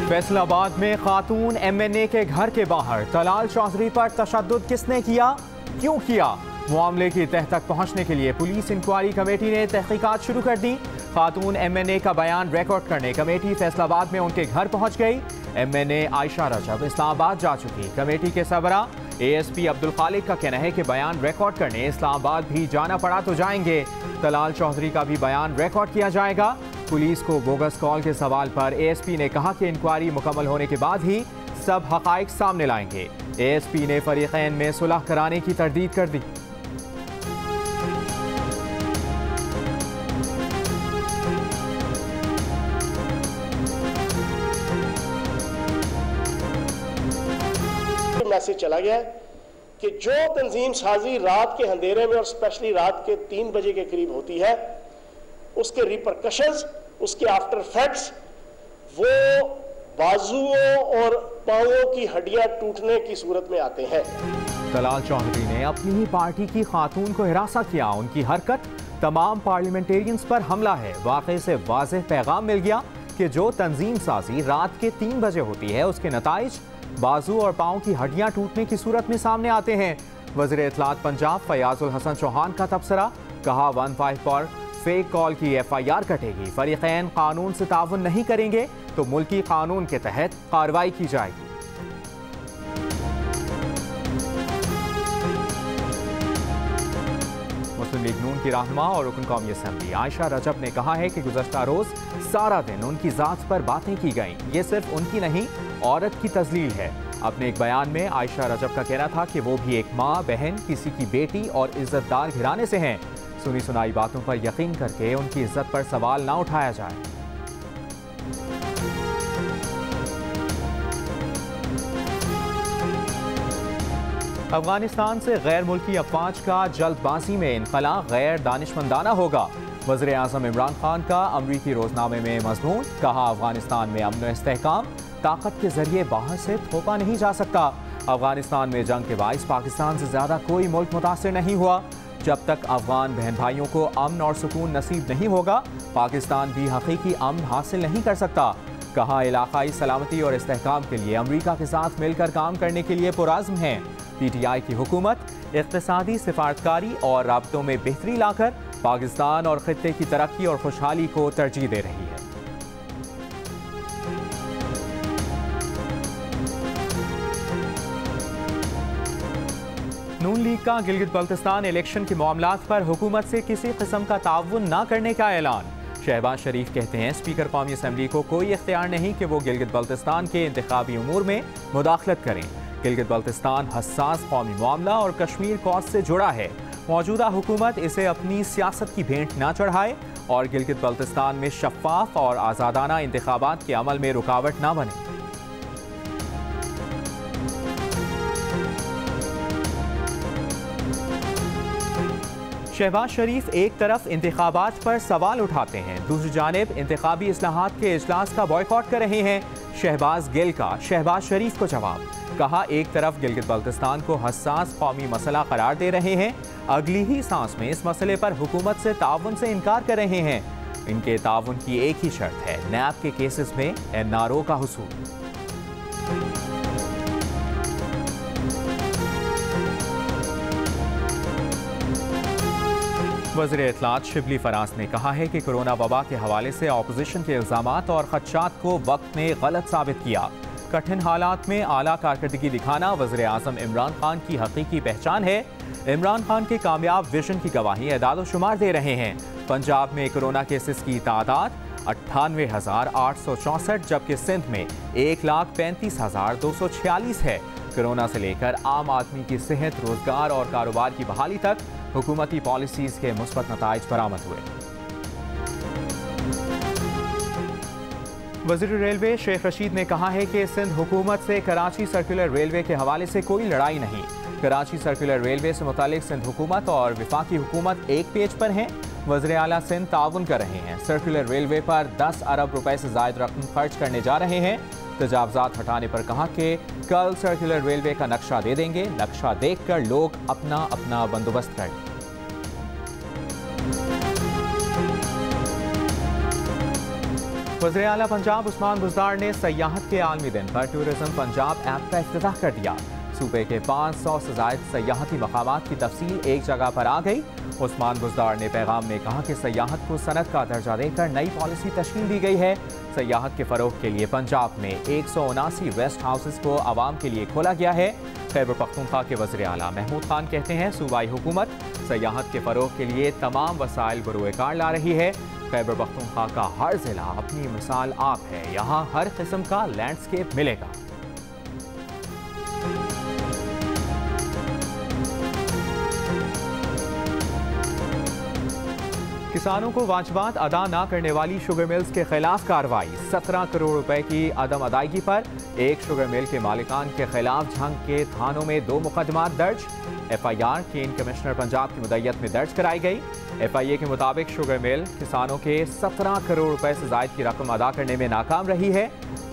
फैसलाबाद में खातून MNA के घर के बाहर तलाल चौधरी पर तशद्दुद किसने किया, क्यों किया? मामले की तह तक पहुंचने के लिए पुलिस इंक्वायरी कमेटी ने तहकीकात शुरू कर दी। खातून MNA का बयान रिकॉर्ड करने कमेटी फैसलाबाद में उनके घर पहुंच गई। MNA आयशा रजब इस्लामाबाद जा चुकी। कमेटी के सरबरा ASP अब्दुल खालिक का कहना है कि बयान रिकॉर्ड करने इस्लामाबाद भी जाना पड़ा तो जाएंगे। तलाल चौधरी का भी बयान रिकॉर्ड किया जाएगा। पुलिस को बोगस कॉल के सवाल पर ASP ने कहा कि इंक्वायरी मुकम्मल होने के बाद ही सब हकाइक सामने लाएंगे। ASP ने फरीकैन में सुलह कराने की तरदीद कर दी। मैसेज चला गया है कि जो तंजीम साजी रात के अंधेरे में और स्पेशली रात के 3 बजे के करीब होती है, उसके रिपरकशंस, उसके आफ्टर इफेक्ट्स, वो बाजुओं और पांवों की हड्डियां टूटने की सूरत में आते हैं। तलाल चौधरी ने अपनी ही पार्टी की खातून को हिरासा किया। उनकी हरकत तमाम पार्लियामेंटेरियंस पर हमला है। वाकई से वाज़ेह पैगाम मिल गया कि जो तंजीम साजी रात के 3 बजे होती है, उसके नताइज बाजू और पाँव की हड्डियां टूटने की सूरत में सामने आते हैं। वज़ीर इत्तलात पंजाब फयाजुल हसन चौहान का तबसरा, कहा 15 पर फेक कॉल की FIR कटेगी। फरीकैन कानून से ताउन नहीं करेंगे तो मुल्की कानून के तहत कार्रवाई की जाएगी। मुस्लिम लीग नून की रहनुमा और रुकन कौमी असम्बली आयशा रजब ने कहा है कि गुज़श्ता रोज सारा दिन उनकी जात पर बातें की गईं। ये सिर्फ उनकी नहीं, औरत की तजलील है। अपने एक बयान में आयशा रजब का कहना था कि वो भी एक माँ, बहन, किसी की बेटी और इज्जतदार घराने से हैं। सुनी सुनाई बातों पर यकीन करके उनकी इज्जत पर सवाल ना उठाया जाए। अफगानिस्तान से गैर मुल्की अफवाज का जल्दबाजी में इनखला गैर दानिशमंदाना होगा। वज़ीर आज़म इमरान खान का अमरीकी रोजनामे में मज़मून, कहा अफगानिस्तान में अमन व इस्तेहकाम ताकत के जरिए बाहर से थोपा नहीं जा सकता। अफगानिस्तान में जंग के बाइस पाकिस्तान से ज़्यादा कोई मुल्क मुतासिर नहीं हुआ। जब तक अफगान बहन भाइयों को अमन और सुकून नसीब नहीं होगा, पाकिस्तान भी हकीकी अमन हासिल नहीं कर सकता। कहा इलाकाई सलामती और इस्तेहकाम के लिए अमरीका के साथ मिलकर काम करने के लिए पुरज़्म है। PTI की हुकूमत इक़्तिसादी सिफारतकारी और राबतों में बेहतरी लाकर पाकिस्तान और खित्ते की तरक्की और खुशहाली को तरजीह दे रही है। नून लीग का गिलगित बल्तिस्तान इलेक्शन के मामलात पर हुकूमत से किसी किस्म का ताउन न करने का ऐलान। शहबाज शरीफ कहते हैं स्पीकर कौमी असम्बली को कोई इख्तियार नहीं कि वो गिलगित बल्तिस्तान के इंतखाबी उमूर में मुदाखलत करें। गिलगित बल्तिस्तान हसास कौमी मामला और कश्मीर कॉज से जुड़ा है। मौजूदा हुकूमत इसे अपनी सियासत की भेंट ना चढ़ाए और गिलगित बल्तिस्तान में शफाफ और आज़ादाना इंतखाबात के अमल में रुकावट ना बने। शहबाज शरीफ एक तरफ इंतखाबात पर सवाल उठाते हैं, दूसरी जानिब इंतखाबी इस्लाहात के इजलास का बॉयकॉट कर रहे हैं। शहबाज गिल का शहबाज शरीफ को जवाब, कहा एक तरफ गिलगित बल्तिस्तान को हसास कौमी मसला करार दे रहे हैं, अगली ही सांस में इस मसले पर हुकूमत से ताउन से इनकार कर रहे हैं। इनके ताउन की एक ही शर्त है, नैब के केसेस में NRO का हुसूल। वज़ीर इत्तलात शिबली फराज ने कहा है कि कोरोना वबा के हवाले से अपोजिशन के इल्ज़ामात और खदशात को वक्त ने गलत साबित किया। कठिन हालात में आला कारकर्दगी दिखाना वज़ीर आज़म इमरान खान की हकीकी पहचान है। इमरान खान के कामयाब विजन की गवाही एदाद शुमार दे रहे हैं। पंजाब में कोरोना केसेस की तादाद 98,864, जबकि सिंध में 1,35,246 है। कोरोना से लेकर आम आदमी की सेहत, रोजगार और कारोबार की बहाली तक हुकूमती पॉलिसीज के मुस्बत नताइज बरामद हुए। वज़ीर रेलवे शेख रशीद ने कहा है कि सिंध हुकूमत से कराची सर्कुलर रेलवे के हवाले से कोई लड़ाई नहीं। कराची सर्कुलर रेलवे से मुतालिक सिंध हुकूमत और विफाकी हुकूमत एक पेज पर हैं। वज़ीर आला सिंध ताउन कर रहे हैं। सर्कुलर रेलवे पर 10 अरब रुपए से ज़ायद रकम खर्च करने जा रहे हैं। तजावज़ात हटाने पर कहा कि कल सर्कुलर रेलवे का नक्शा दे देंगे, नक्शा देखकर लोग अपना अपना बंदोबस्त कर लें। वज़ीर आला पंजाब उस्मान बुज़दार ने सयाहत के आलमी दिन पर टूरिज्म पंजाब ऐप का इफ्तिताह कर दिया। सूबे के 500 से ज़ायद सयाहती मकामात की तफसील एक जगह पर आ गई। उस्मान बुज़दार ने पैगाम में कहा कि सयाहत को सनत का दर्जा देकर नई पॉलिसी तश्कील दी गई है। सयाहत के फ़रोग के लिए पंजाब में 179 रेस्ट हाउसेस को आवाम के लिए खोला गया है। खैबर पख्तूनख्वा के वज़ीर आला महमूद खान कहते हैं सूबाई हुकूमत सयाहत के फ़रोग के लिए तमाम वसाइल बरूए कार ला रही है। खैबर पख्तूनख्वा का हर जिला अपनी मिसाल आप है, यहाँ हर किस्म का लैंडस्केप मिलेगा। किसानों को वाजिबात अदा न करने वाली शुगर मिल्स के खिलाफ कार्रवाई। 17 करोड़ रुपए की अदम अदायगी पर एक शुगर मिल के मालिकान के खिलाफ झंग के थानों में 2 मुकदमात दर्ज। FIR केन कमिश्नर पंजाब की मुद्दत में दर्ज कराई गई। FIA के मुताबिक शुगर मिल किसानों के 17 करोड़ रुपए से जायद की रकम अदा करने में नाकाम रही है।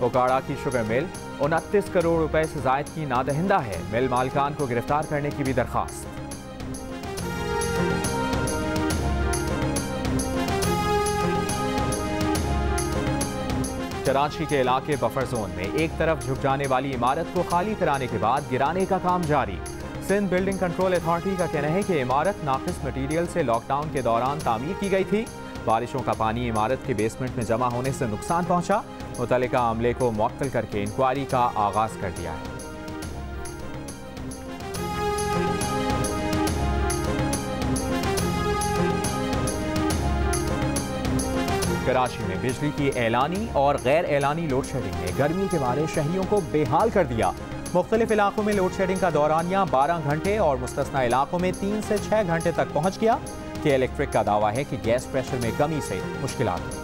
ओकाड़ा की शुगर मिल 29 करोड़ रुपए से जायद की नादहिंदा है। मिल मालिकान को गिरफ्तार करने की भी दरख्वास्त। कराची के इलाके बफर जोन में एक तरफ झुक जाने वाली इमारत को खाली कराने के बाद गिराने का काम जारी। सिंध बिल्डिंग कंट्रोल अथॉरिटी का कहना है कि इमारत नाकिस मटीरियल से लॉकडाउन के दौरान तामीर की गई थी। बारिशों का पानी इमारत के बेसमेंट में जमा होने से नुकसान पहुंचा। मुतल्लिका अमले को मुअत्तल करके इंक्वायरी का आगाज कर दिया है। कराची में बिजली की ऐलानी और गैर ऐलानी लोड शेडिंग ने गर्मी के मारे शहरियों को बेहाल कर दिया। मुख्तलिफ इलाकों में लोड शेडिंग का दौरानिया 12 घंटे और मुस्तस्ना इलाकों में 3 से 6 घंटे तक पहुंच गया। के इलेक्ट्रिक का दावा है कि गैस प्रेशर में कमी से मुश्किलात हुई।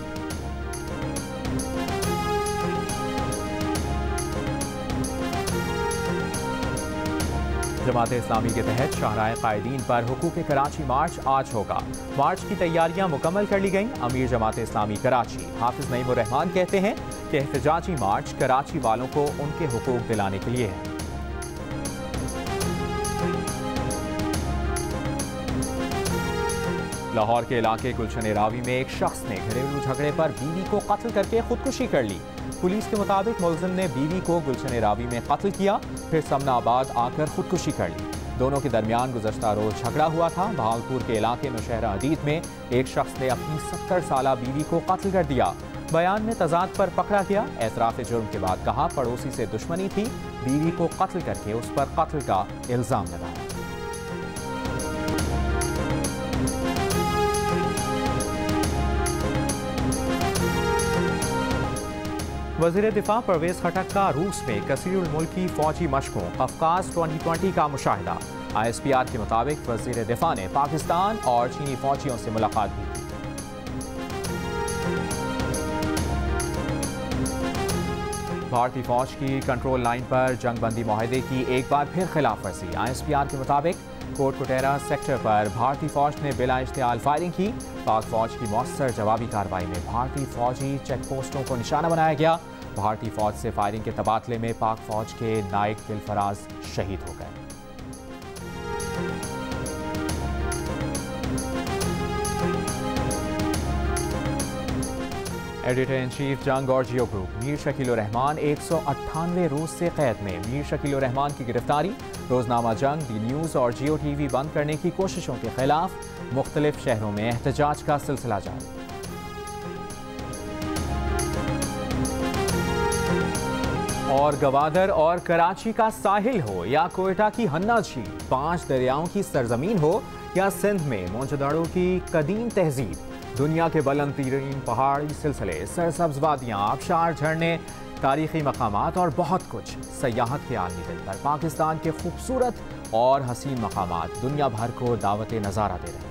जमात इस्लामी के तहत शाहराए कायदीन पर हुकूक कराची मार्च आज होगा। मार्च की तैयारियां मुकम्मल कर ली गईं। अमीर जमात इस्लामी कराची हाफिज नईमुर रहमान कहते हैं कि एहतजाजी मार्च कराची वालों को उनके हुकूक दिलाने के लिए है। लाहौर के इलाके गुलशन रावी में एक शख्स ने घरेलू झगड़े पर बीवी को कत्ल करके खुदकुशी कर ली। पुलिस के मुताबिक मुलजिम ने बीवी को गुलशन रावी में कत्ल किया, फिर समनाबाद आकर खुदकुशी कर ली। दोनों के दरमियान गुज़श्ता रोज झगड़ा हुआ था। भावलपुर के इलाके नौशहरा हदीद में एक शख्स ने अपनी 70 साला बीवी को कत्ल कर दिया। बयान में तजाद पर पकड़ा गया। एतराफ़ जुर्म के बाद कहा पड़ोसी से दुश्मनी थी, बीवी को कत्ल करके उस पर कत्ल का इल्ज़ाम लगाया। वज़ीर दिफा परवेज खटक का रूस में कसीरुल मुल्की फौजी मशकों कफकाज 2020 का मुशाहिदा। ISPR के मुताबिक वज़ीर दिफा ने पाकिस्तान और चीनी फौजियों से मुलाकात भी की। भारतीय फौज की कंट्रोल लाइन पर जंगबंदी मुआहदे की एक बार फिर खिलाफ वर्जी। ISPR के मुताबिक कोट कुटेरा सेक्टर पर भारतीय फौज ने बिला इश्तियाल फायरिंग की। पाक फौज की मौसर जवाबी कार्रवाई में भारतीय फौजी चेक पोस्टों को निशाना बनाया गया। भारतीय फौज से फायरिंग के तबादले में पाक फौज के नायक दिलफराज शहीद हो गए। एडिटर इन चीफ जंग और जियो ग्रुप मीर शकील रहमान 198 रोज से कैद में। मीर शकील रहमान की गिरफ्तारी। रोजनामा जंग, डी न्यूज़ और जियो TV बंद करने की कोशिशों के खिलाफ मुख्तलिफ शहरों में एहतजाज का सिलसिला जारी। और गवादर और कराची का साहिल हो या कोयटा की हन्ना झील, 5 दरियाओं की सरजमीन हो या सिंध में मोंजदाड़ों की कदीम तहजीब, दुनिया के बुलंद तरीन पहाड़ी सिलसिले, सरसब्ज वादियाँ, आबशार, झरने, तारीखी मकामात और बहुत कुछ। सयाहत के आलमी दिन पर पाकिस्तान के खूबसूरत और हसीन मकामात दुनिया भर को दावत नज़ारा दे रहे हैं।